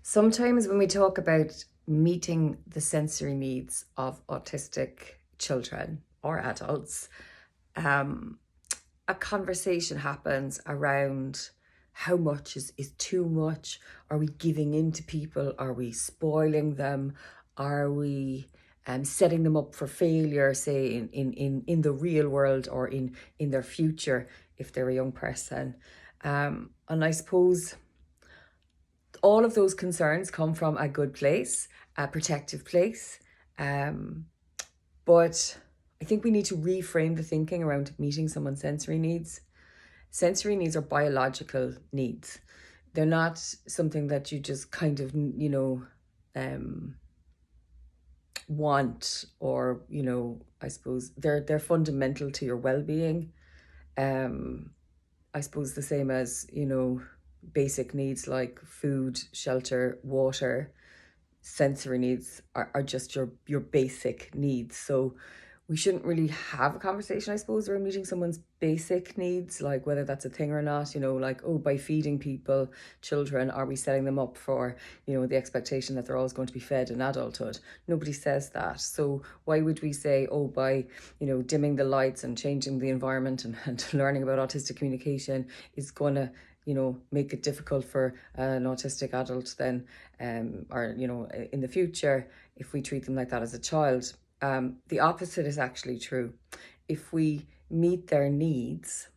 Sometimes when we talk about meeting the sensory needs of autistic children or adults, um, a conversation happens around how much is too much. Are we giving in to people? Are we spoiling them? Are we setting them up for failure, say in the real world or in their future if they're a young person? And I suppose all of those concerns come from a good place, a protective place. Um, but I think we need to reframe the thinking around meeting someone's sensory needs. Sensory needs are biological needs. They're not something that you just kind of, um, want, or, I suppose they're fundamental to your well-being. Um, I suppose the same as, basic needs like food, shelter, water. Sensory needs are just your basic needs. So we shouldn't really have a conversation, I suppose, around meeting someone's basic needs, like whether that's a thing or not, like, oh, by feeding children, are we setting them up for, the expectation that they're always going to be fed in adulthood? Nobody says that. So why would we say, oh, by, dimming the lights and changing the environment and learning about autistic communication is going to make it difficult for an autistic adult then, or, in the future, if we treat them like that as a child. The opposite is actually true. If we meet their needs,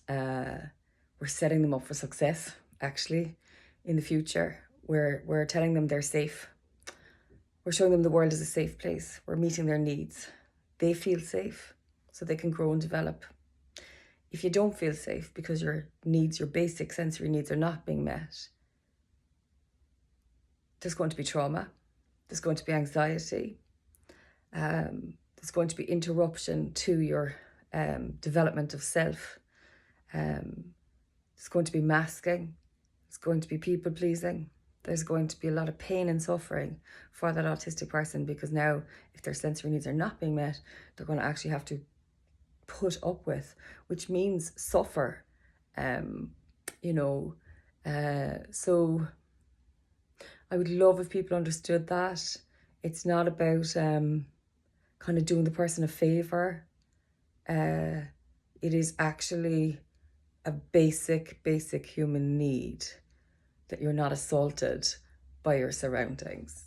we're setting them up for success, actually, in the future. We're telling them they're safe. We're showing them the world is a safe place. We're meeting their needs. They feel safe so they can grow and develop. If you don't feel safe because your needs, your basic sensory needs are not being met, there's going to be trauma, there's going to be anxiety, there's going to be interruption to your development of self. There's going to be masking, there's going to be people pleasing, there's going to be a lot of pain and suffering for that autistic person, because now if their sensory needs are not being met, they're going to actually have to put up with, which means suffer. So I would love if people understood that it's not about kind of doing the person a favor. It is actually a basic human need that you're not assaulted by your surroundings.